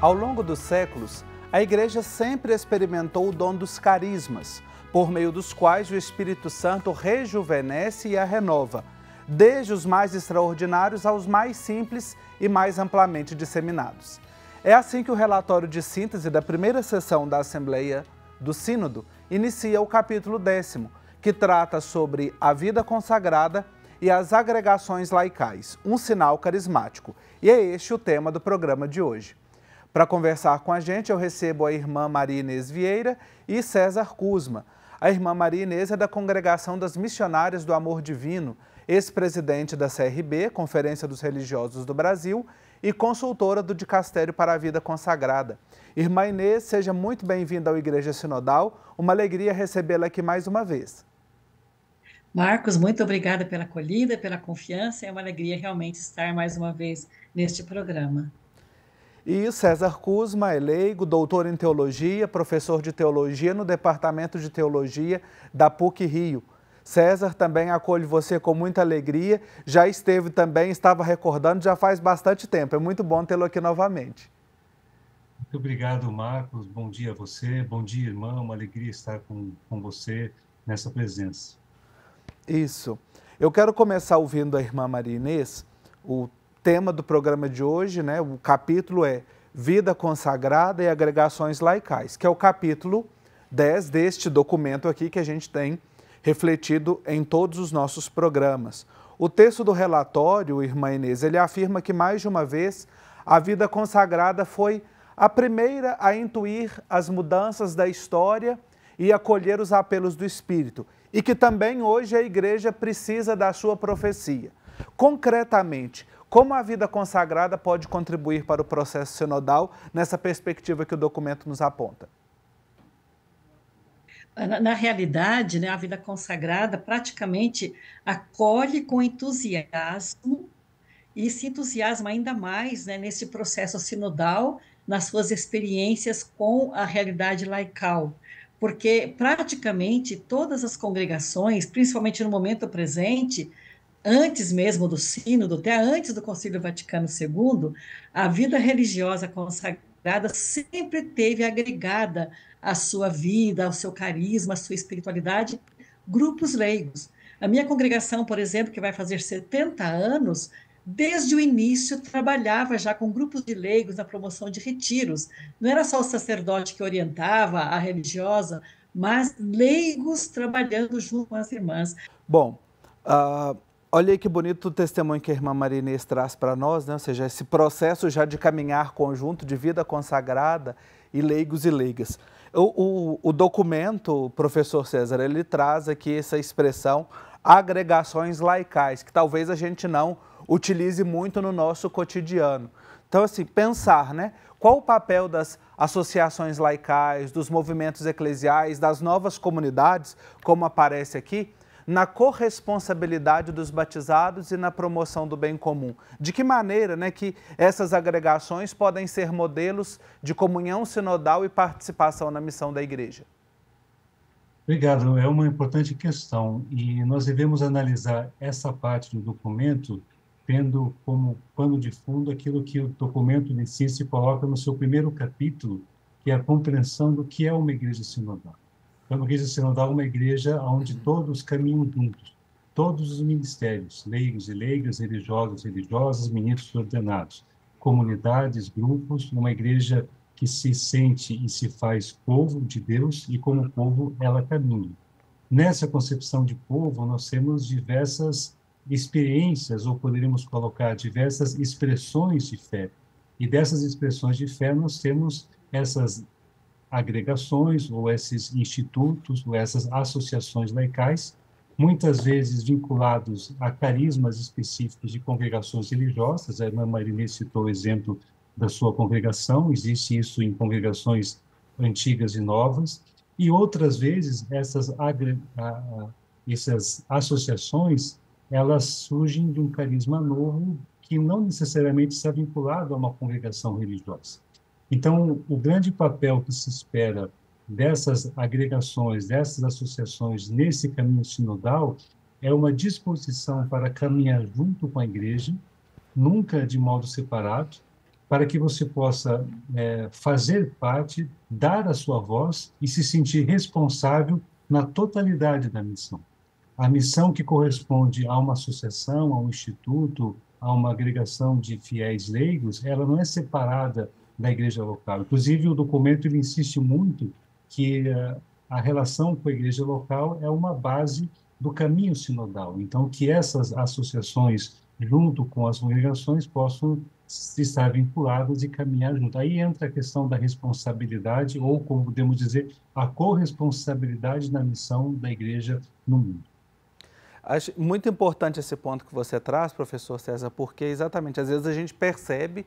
Ao longo dos séculos, a Igreja sempre experimentou o dom dos carismas, por meio dos quais o Espírito Santo rejuvenesce e a renova, desde os mais extraordinários aos mais simples e mais amplamente disseminados. É assim que o relatório de síntese da primeira sessão da Assembleia do Sínodo inicia o capítulo 10º, que trata sobre a vida consagrada e as agregações laicais, um sinal carismático. E é este o tema do programa de hoje. Para conversar com a gente, eu recebo a irmã Maria Inês Vieira e César Kuzma. A irmã Maria Inês é da Congregação das Missionárias do Amor Divino, ex-presidente da CRB, Conferência dos Religiosos do Brasil, e consultora do Dicastério para a Vida Consagrada. Irmã Inês, seja muito bem-vinda ao Igreja Sinodal. Uma alegria recebê-la aqui mais uma vez. Marcos, muito obrigada pela acolhida, pela confiança. É uma alegria realmente estar mais uma vez neste programa. E César Kuzma é leigo, doutor em teologia, professor de teologia no Departamento de Teologia da PUC-Rio. César, também acolho você com muita alegria, já esteve também, estava recordando, já faz bastante tempo, é muito bom tê-lo aqui novamente. Muito obrigado, Marcos, bom dia a você, bom dia, irmã, uma alegria estar com você nessa presença. Isso. Eu quero começar ouvindo a irmã Maria Inês. O tema do programa de hoje, né, o capítulo é Vida Consagrada e Agregações Laicais, que é o capítulo 10 deste documento aqui que a gente tem refletido em todos os nossos programas. O texto do relatório, irmã Inês, ele afirma que mais de uma vez a vida consagrada foi a primeira a intuir as mudanças da história e acolher os apelos do Espírito, e que também hoje a Igreja precisa da sua profecia. Concretamente, como a vida consagrada pode contribuir para o processo sinodal nessa perspectiva que o documento nos aponta? Na realidade, né, a vida consagrada praticamente acolhe com entusiasmo e se entusiasma ainda mais, né, nesse processo sinodal, nas suas experiências com a realidade laical. Porque praticamente todas as congregações, principalmente no momento presente, antes mesmo do sínodo, até antes do Concílio Vaticano II, a vida religiosa consagrada sempre teve agregada à sua vida, ao seu carisma, à sua espiritualidade, grupos leigos. A minha congregação, por exemplo, que vai fazer 70 anos, desde o início trabalhava já com grupos de leigos na promoção de retiros. Não era só o sacerdote que orientava a religiosa, mas leigos trabalhando junto com as irmãs. Bom, olha aí que bonito o testemunho que a irmã Maria Inês traz para nós, né? Ou seja, esse processo já de caminhar conjunto, de vida consagrada e leigos e leigas. O documento, professor César, ele traz aqui essa expressão agregações laicais, que talvez a gente não utilize muito no nosso cotidiano. Então, assim, pensar, né? Qual o papel das associações laicais, dos movimentos eclesiais, das novas comunidades, como aparece aqui, na corresponsabilidade dos batizados e na promoção do bem comum. De que maneira, né, que essas agregações podem ser modelos de comunhão sinodal e participação na missão da Igreja? Obrigado, é uma importante questão e nós devemos analisar essa parte do documento tendo como pano de fundo aquilo que o documento em si se coloca no seu primeiro capítulo, que é a compreensão do que é uma igreja sinodal. Então, uma igreja sinodal é uma igreja onde todos caminham juntos, todos os ministérios, leigos e leigas, religiosos e religiosas, ministros ordenados, comunidades, grupos, uma igreja que se sente e se faz povo de Deus e como povo ela caminha. Nessa concepção de povo, nós temos diversas experiências, ou poderíamos colocar diversas expressões de fé. E dessas expressões de fé nós temos essas agregações, ou esses institutos, ou essas associações laicais, muitas vezes vinculados a carismas específicos de congregações religiosas. A irmã Maria Inês citou o exemplo da sua congregação, existe isso em congregações antigas e novas, e outras vezes essas associações, elas surgem de um carisma novo que não necessariamente está vinculado a uma congregação religiosa. Então, o grande papel que se espera dessas agregações, dessas associações nesse caminho sinodal, é uma disposição para caminhar junto com a igreja, nunca de modo separado, para que você possa fazer parte, dar a sua voz e se sentir responsável na totalidade da missão. A missão que corresponde a uma associação, a um instituto, a uma agregação de fiéis leigos, ela não é separada da igreja local. Inclusive, o documento ele insiste muito que a relação com a igreja local é uma base do caminho sinodal. Então, que essas associações, junto com as congregações, possam estar vinculadas e caminhar junto. Aí entra a questão da responsabilidade, ou, como podemos dizer, a corresponsabilidade na missão da igreja no mundo. Acho muito importante esse ponto que você traz, professor César, porque exatamente, às vezes a gente percebe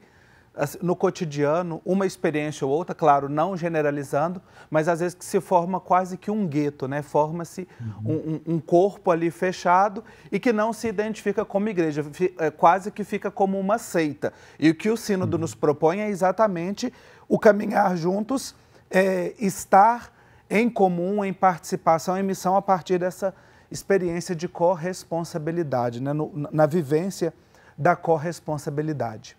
no cotidiano uma experiência ou outra, claro, não generalizando, mas às vezes que se forma quase que um gueto, né? Forma-se um corpo ali fechado e que não se identifica como igreja, quase que fica como uma seita. E o que o Sínodo nos propõe é exatamente o caminhar juntos, estar em comum, em participação, em missão a partir dessa experiência de corresponsabilidade, né? Na vivência da corresponsabilidade.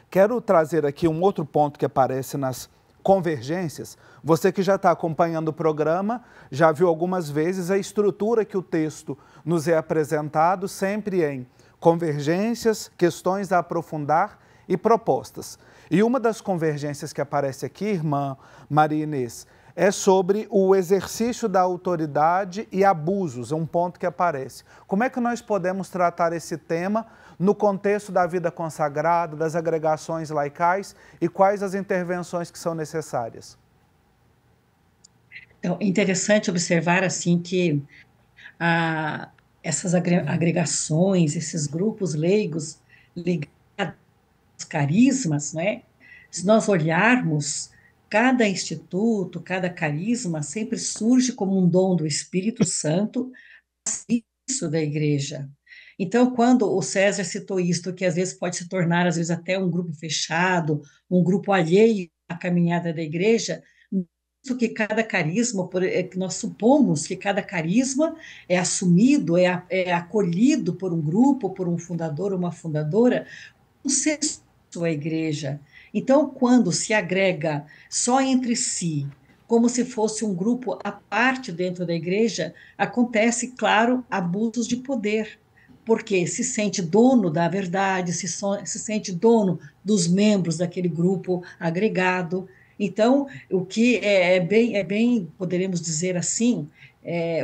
Quero trazer aqui um outro ponto que aparece nas convergências. Você que já está acompanhando o programa, já viu algumas vezes a estrutura que o texto nos é apresentado, sempre em convergências, questões a aprofundar e propostas. E uma das convergências que aparece aqui, irmã Maria Inês, é sobre o exercício da autoridade e abusos, é um ponto que aparece. Como é que nós podemos tratar esse tema no contexto da vida consagrada, das agregações laicais e quais as intervenções que são necessárias? Então, é interessante observar assim que essas agregações, esses grupos leigos ligados aos carismas, né? Se nós olharmos, cada instituto, cada carisma sempre surge como um dom do Espírito Santo a serviço da igreja. Então, quando o César citou isto, que às vezes pode se tornar, às vezes, até um grupo fechado, um grupo alheio à caminhada da igreja, isso que cada carisma, que nós supomos que cada carisma é assumido, é acolhido por um grupo, por um fundador, uma fundadora, um serviço à igreja. Então, quando se agrega só entre si, como se fosse um grupo à parte dentro da igreja, acontece, claro, abusos de poder, porque se sente dono da verdade, se sente dono dos membros daquele grupo agregado. Então, o que é bem, poderemos dizer assim,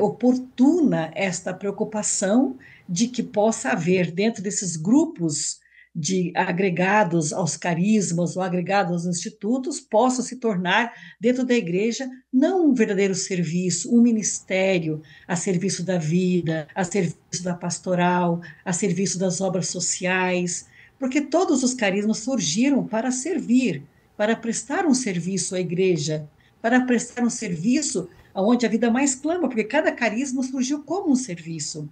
oportuna esta preocupação de que possa haver dentro desses grupos de agregados aos carismas ou agregados aos institutos, possam se tornar, dentro da igreja, não um verdadeiro serviço, um ministério a serviço da vida, a serviço da pastoral, a serviço das obras sociais, porque todos os carismas surgiram para servir, para prestar um serviço à igreja, para prestar um serviço aonde a vida mais clama, porque cada carisma surgiu como um serviço.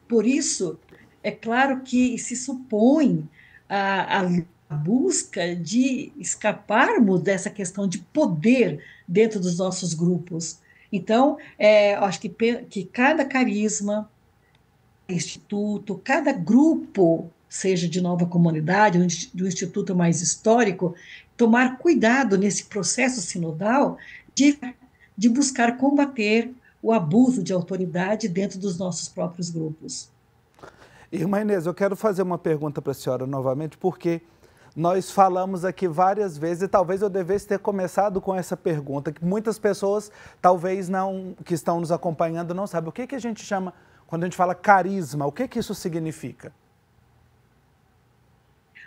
Por isso, é claro que se supõe a busca de escaparmos dessa questão de poder dentro dos nossos grupos. Então, acho que cada carisma, instituto, cada grupo, seja de nova comunidade, do instituto mais histórico, tomar cuidado nesse processo sinodal de buscar combater o abuso de autoridade dentro dos nossos próprios grupos. Irmã Inês, eu quero fazer uma pergunta para a senhora novamente, porque nós falamos aqui várias vezes, e talvez eu devesse ter começado com essa pergunta, que muitas pessoas, talvez não, que estão nos acompanhando, não sabem. O que a gente chama, quando a gente fala carisma, o que isso significa?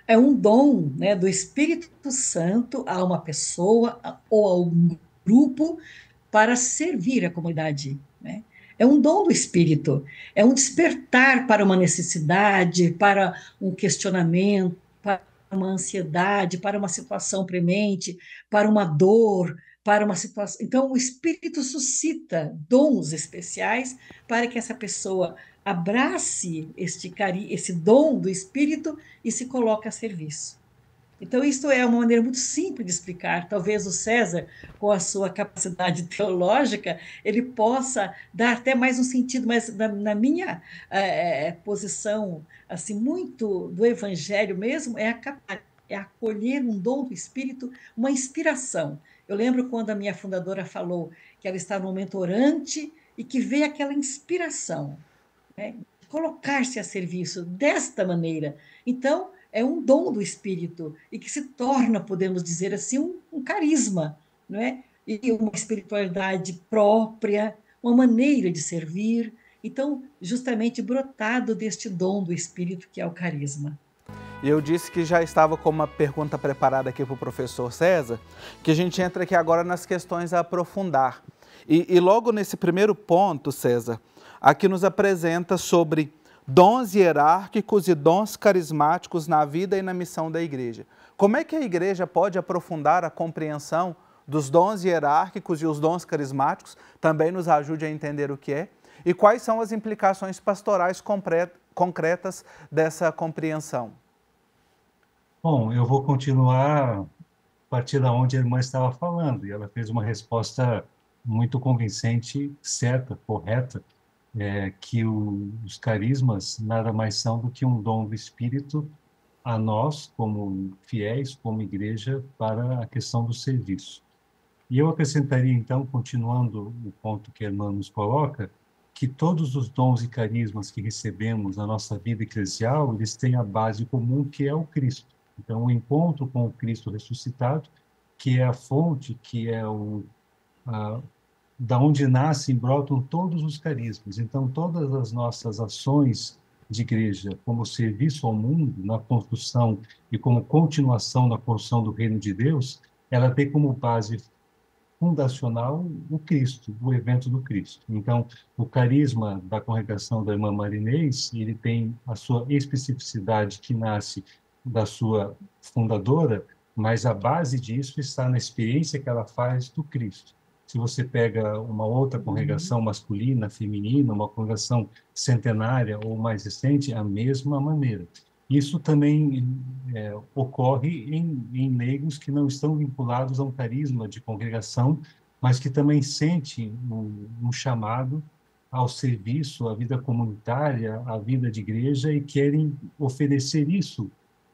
É um dom, né, do Espírito Santo a uma pessoa ou a um grupo para servir a comunidade, né? É um dom do Espírito, é um despertar para uma necessidade, para um questionamento, para uma ansiedade, para uma situação premente, para uma dor, para uma situação. Então, o Espírito suscita dons especiais para que essa pessoa abrace esse dom do Espírito e se coloque a serviço. Então, isso é uma maneira muito simples de explicar. Talvez o César, com a sua capacidade teológica, ele possa dar até mais um sentido, mas na minha posição, assim, muito do Evangelho mesmo, é a capacidade é acolher um dom do Espírito, uma inspiração. Eu lembro quando a minha fundadora falou que ela estava no momento orante e que veio aquela inspiração, né? Colocar-se a serviço desta maneira. Então, é um dom do Espírito e que se torna, podemos dizer assim, um carisma, não é? E uma espiritualidade própria, uma maneira de servir. Então, justamente brotado deste dom do Espírito que é o carisma. E eu disse que já estava com uma pergunta preparada aqui para o professor César, que a gente entra aqui agora nas questões a aprofundar. E logo nesse primeiro ponto, César, aqui nos apresenta sobre dons hierárquicos e dons carismáticos na vida e na missão da igreja. Como é que a igreja pode aprofundar a compreensão dos dons hierárquicos e os dons carismáticos? Também nos ajude a entender o que é. E quais são as implicações pastorais concretas dessa compreensão? Bom, eu vou continuar a partir da onde a irmã estava falando, e ela fez uma resposta muito convincente, certa, correta, que os carismas nada mais são do que um dom do Espírito a nós, como fiéis, como igreja, para a questão do serviço. E eu acrescentaria, então, continuando o ponto que a irmã nos coloca, que todos os dons e carismas que recebemos na nossa vida eclesial, eles têm a base comum, que é o Cristo. Então, o encontro com o Cristo ressuscitado, que é a fonte, que é da onde nascem, brotam todos os carismas. Então, todas as nossas ações de igreja, como serviço ao mundo, na construção e como continuação na construção do reino de Deus, ela tem como base fundacional o Cristo, o evento do Cristo. Então, o carisma da congregação da irmã Marinês, ele tem a sua especificidade que nasce da sua fundadora, mas a base disso está na experiência que ela faz do Cristo. Se você pega uma outra congregação masculina, feminina, uma congregação centenária ou mais recente, a mesma maneira. Isso também ocorre em leigos que não estão vinculados a um carisma de congregação, mas que também sentem um chamado ao serviço, à vida comunitária, à vida de igreja e querem oferecer isso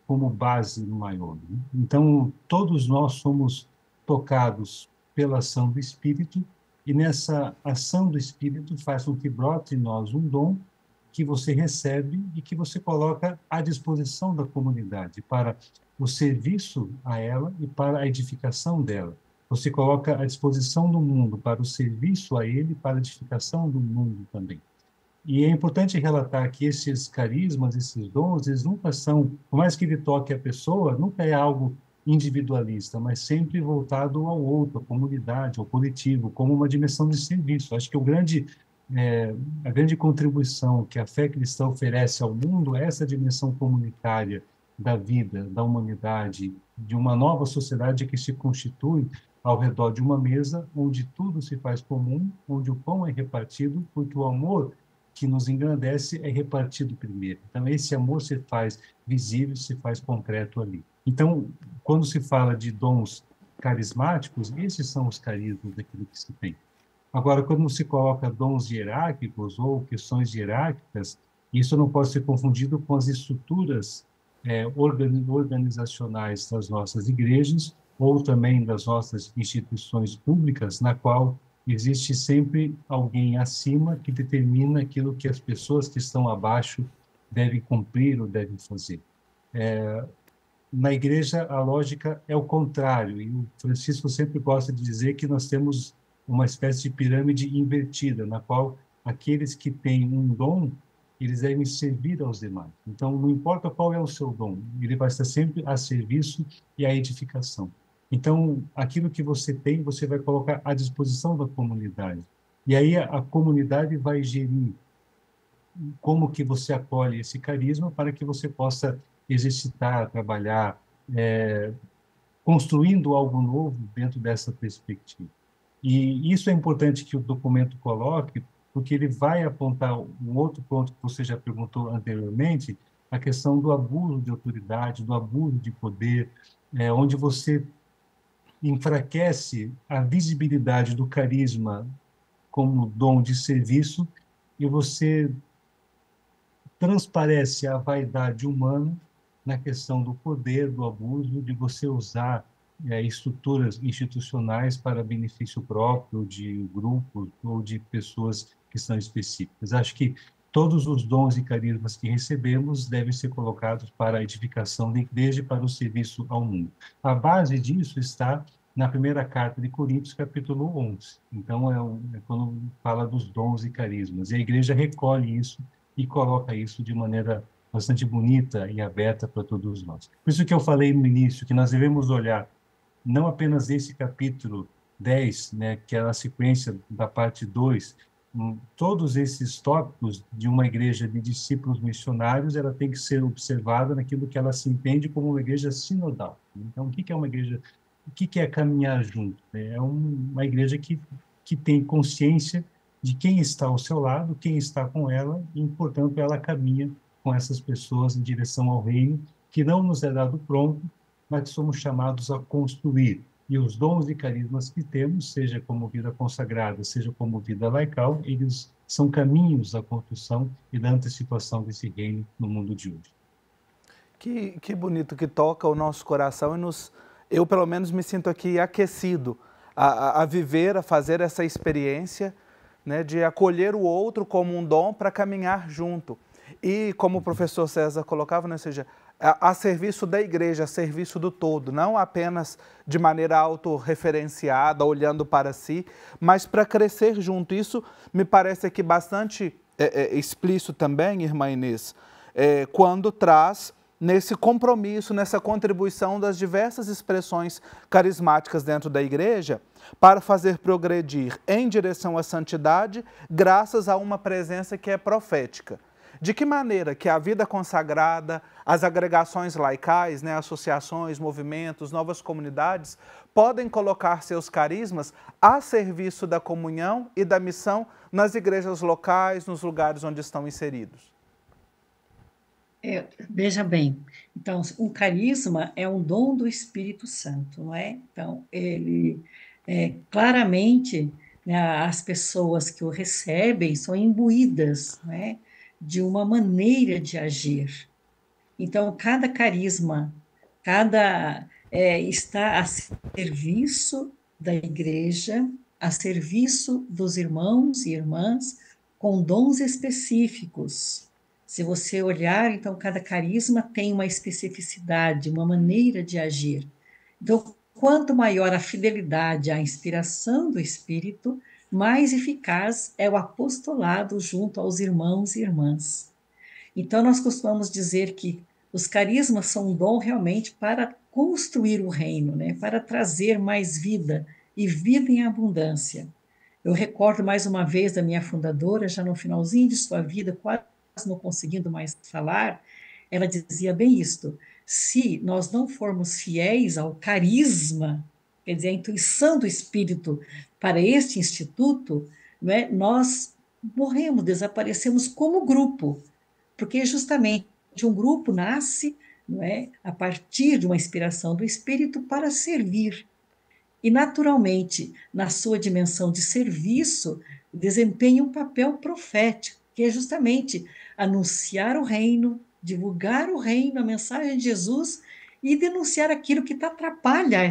como base maior. Então, todos nós somos tocados pela ação do Espírito e nessa ação do Espírito faz com que brote em nós um dom que você recebe e que você coloca à disposição da comunidade para o serviço a ela e para a edificação dela. Você coloca à disposição do mundo para o serviço a ele e para a edificação do mundo também. E é importante relatar que esses carismas, esses dons, eles nunca são, por mais que ele toque a pessoa, nunca é algo individualista, mas sempre voltado ao outro, à comunidade, ao coletivo, como uma dimensão de serviço. Acho que a grande contribuição que a fé cristã oferece ao mundo é essa dimensão comunitária da vida, da humanidade, de uma nova sociedade que se constitui ao redor de uma mesa onde tudo se faz comum, onde o pão é repartido, porque o amor que nos engrandece é repartido primeiro. Então, esse amor se faz visível, se faz concreto ali. Então, quando se fala de dons carismáticos, esses são os carismas daquilo que se tem. Agora, quando se coloca dons hierárquicos ou questões hierárquicas, isso não pode ser confundido com as estruturas organizacionais das nossas igrejas ou também das nossas instituições públicas, na qual existe sempre alguém acima que determina aquilo que as pessoas que estão abaixo devem cumprir ou devem fazer. Na igreja, a lógica é o contrário, e o Francisco sempre gosta de dizer que nós temos uma espécie de pirâmide invertida, na qual aqueles que têm um dom, eles devem servir aos demais. Então, não importa qual é o seu dom, ele vai estar sempre a serviço e à edificação. Então, aquilo que você tem, você vai colocar à disposição da comunidade. E aí a comunidade vai gerir como que você acolhe esse carisma para que você possa exercitar, trabalhar, construindo algo novo dentro dessa perspectiva. E isso é importante que o documento coloque, porque ele vai apontar um outro ponto que você já perguntou anteriormente, a questão do abuso de autoridade, do abuso de poder, onde você enfraquece a visibilidade do carisma como dom de serviço e você transparece a vaidade humana na questão do poder, do abuso, de você usar estruturas institucionais para benefício próprio de grupos ou de pessoas que são específicas. Acho que todos os dons e carismas que recebemos devem ser colocados para a edificação da igreja e para o serviço ao mundo. A base disso está na primeira carta de Coríntios, capítulo 11. Então, é quando fala dos dons e carismas. E a igreja recolhe isso e coloca isso de maneira bastante bonita e aberta para todos nós. Por isso que eu falei no início, que nós devemos olhar não apenas esse capítulo 10, né, que é a sequência da parte 2, todos esses tópicos de uma igreja de discípulos missionários, ela tem que ser observada naquilo que ela se entende como uma igreja sinodal. Então, o que é uma igreja? O que é caminhar junto? É uma igreja que tem consciência de quem está ao seu lado, quem está com ela, e, portanto, ela caminha com essas pessoas em direção ao reino, que não nos é dado pronto, mas que somos chamados a construir. E os dons e carismas que temos, seja como vida consagrada, seja como vida laical, eles são caminhos da construção e da antecipação desse reino no mundo de hoje. Que bonito que toca o nosso coração e eu, pelo menos, me sinto aqui aquecido a viver, a fazer essa experiência, né, de acolher o outro como um dom para caminhar junto. E, como o professor César colocava, né, ou seja, a serviço da igreja, a serviço do todo, não apenas de maneira autorreferenciada, olhando para si, mas para crescer junto. Isso me parece aqui bastante explícito também, irmã Inês, quando traz nesse compromisso, nessa contribuição das diversas expressões carismáticas dentro da igreja para fazer progredir em direção à santidade, graças a uma presença que é profética. De que maneira que a vida consagrada, as agregações laicais, né, associações, movimentos, novas comunidades, podem colocar seus carismas a serviço da comunhão e da missão nas igrejas locais, nos lugares onde estão inseridos? Veja bem, então, o carisma é um dom do Espírito Santo, não é? Então, ele claramente, né, as pessoas que o recebem são imbuídas, né, de uma maneira de agir. Então, cada carisma, está a serviço da igreja, a serviço dos irmãos e irmãs, com dons específicos. Se você olhar, então, cada carisma tem uma especificidade, uma maneira de agir. Então, quanto maior a fidelidade à inspiração do Espírito, mais eficaz é o apostolado junto aos irmãos e irmãs. Então, nós costumamos dizer que os carismas são um dom realmente para construir o reino, né? Para trazer mais vida e vida em abundância. Eu recordo mais uma vez da minha fundadora, já no finalzinho de sua vida, quase não conseguindo mais falar, ela dizia bem isto: se nós não formos fiéis ao carisma, quer dizer, a intuição do Espírito para este instituto, não é, nós morremos, desaparecemos como grupo, porque justamente um grupo nasce, não é, a partir de uma inspiração do Espírito para servir. E, naturalmente, na sua dimensão de serviço, desempenha um papel profético, que é justamente anunciar o reino, divulgar o reino, a mensagem de Jesus, e denunciar aquilo que atrapalha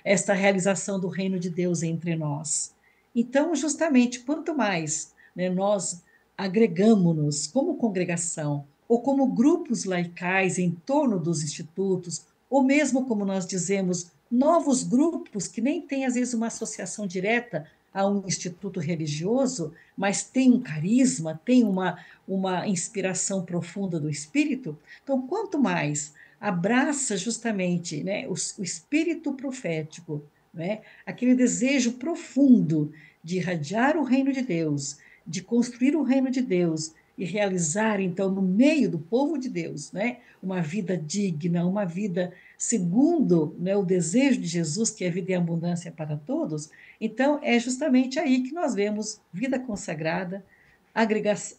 essa realização do reino de Deus entre nós. Então, justamente, quanto mais, né, nós agregamos-nos como congregação, ou como grupos laicais em torno dos institutos, ou mesmo, como nós dizemos, novos grupos que nem têm, às vezes, uma associação direta a um instituto religioso, mas tem um carisma, tem uma inspiração profunda do Espírito. Então, quanto mais abraça justamente, né, o espírito profético, né, aquele desejo profundo de irradiar o reino de Deus, de construir o reino de Deus e realizar, então, no meio do povo de Deus, né, uma vida digna, uma vida segundo, né, o desejo de Jesus, que é vida em abundância para todos. Então, é justamente aí que nós vemos vida consagrada,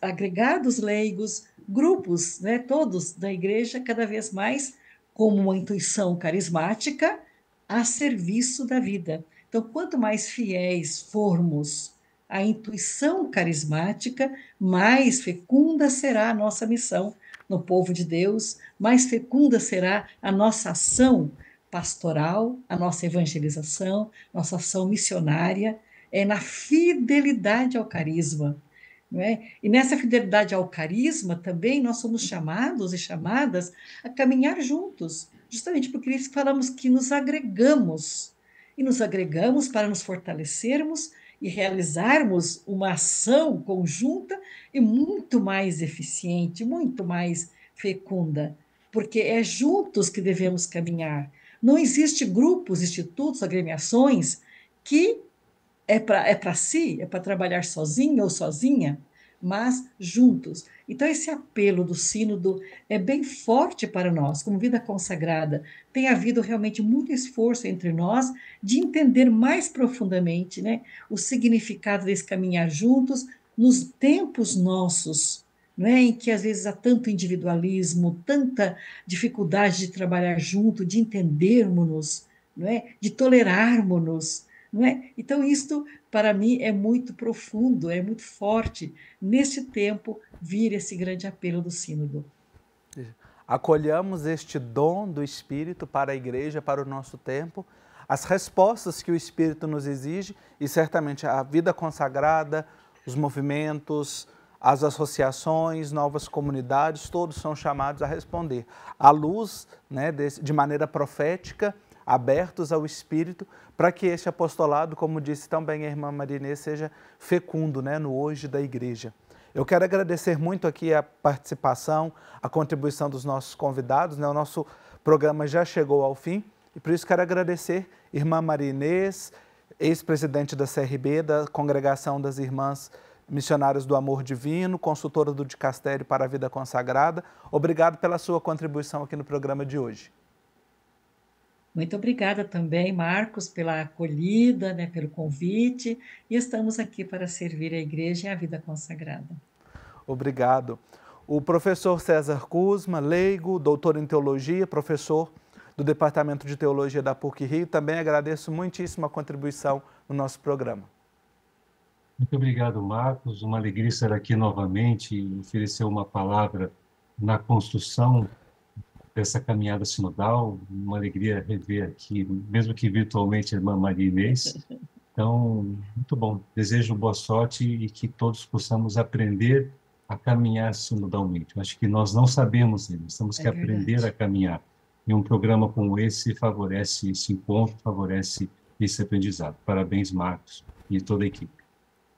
agregados leigos, grupos, né, todos da igreja, cada vez mais como uma intuição carismática a serviço da vida. Então, quanto mais fiéis formos à intuição carismática, mais fecunda será a nossa missão no povo de Deus, mais fecunda será a nossa ação pastoral, a nossa evangelização, nossa ação missionária, na fidelidade ao carisma. Não é? E nessa fidelidade ao carisma também nós somos chamados e chamadas a caminhar juntos, justamente porque falamos que nos agregamos, e nos agregamos para nos fortalecermos e realizarmos uma ação conjunta e muito mais eficiente, muito mais fecunda, porque é juntos que devemos caminhar. Não existe grupos, institutos, agremiações que para si, é para trabalhar sozinho ou sozinha, mas juntos. Então, esse apelo do sínodo é bem forte para nós, como vida consagrada. Tem havido realmente muito esforço entre nós de entender mais profundamente, né, o significado desse caminhar juntos nos tempos nossos, não é? Em que às vezes há tanto individualismo, tanta dificuldade de trabalhar junto, de entendermos-nos, não é? De tolerarmos-nos. Não é? Então, isto, para mim, é muito profundo, é muito forte, neste tempo, vir esse grande apelo do sínodo. Acolhamos este dom do Espírito para a Igreja, para o nosso tempo, as respostas que o Espírito nos exige e, certamente, a vida consagrada, os movimentos, as associações, novas comunidades, todos são chamados a responder à luz, né, de maneira profética, abertos ao Espírito, para que este apostolado, como disse também a irmã Maria Inês, seja fecundo, né, no hoje da Igreja. Eu quero agradecer muito aqui a participação, a contribuição dos nossos convidados, né? O nosso programa já chegou ao fim e por isso quero agradecer irmã Maria Inês, ex-presidente da CRB, da Congregação das Irmãs Missionárias do Amor Divino, consultora do Dicastério para a Vida Consagrada. Obrigado pela sua contribuição aqui no programa de hoje. Muito obrigada também, Marcos, pela acolhida, né, pelo convite, e estamos aqui para servir a Igreja e a vida consagrada. Obrigado. O professor César Kuzma, leigo, doutor em teologia, professor do Departamento de Teologia da PUC-Rio, também agradeço muitíssimo a contribuição no nosso programa. Muito obrigado, Marcos. Uma alegria estar aqui novamente e oferecer uma palavra na construção dessa caminhada sinodal. Uma alegria rever aqui, mesmo que virtualmente, a irmã Maria Inês. Então, muito bom. Desejo boa sorte e que todos possamos aprender a caminhar sinodalmente. Eu acho que nós não sabemos ainda, temos que aprender a caminhar. E um programa como esse favorece esse encontro, favorece esse aprendizado. Parabéns, Marcos, e toda a equipe.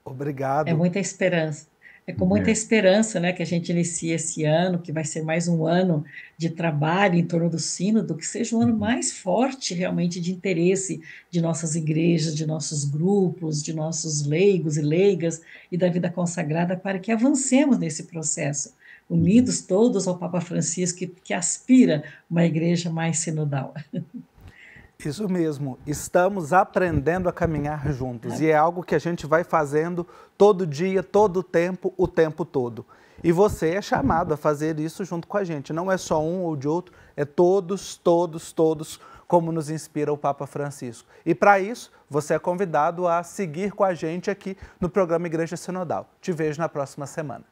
Obrigado. É muita esperança. É com muita esperança, né, que a gente inicia esse ano, que vai ser mais um ano de trabalho em torno do sínodo, que seja um ano mais forte realmente de interesse de nossas igrejas, de nossos grupos, de nossos leigos e leigas e da vida consagrada, para que avancemos nesse processo, unidos todos ao Papa Francisco, que aspira uma igreja mais sinodal. Isso mesmo, estamos aprendendo a caminhar juntos e é algo que a gente vai fazendo todo dia, todo o tempo todo. E você é chamado a fazer isso junto com a gente, não é só um ou de outro, é todos, como nos inspira o Papa Francisco. E para isso, você é convidado a seguir com a gente aqui no programa Igreja Sinodal. Te vejo na próxima semana.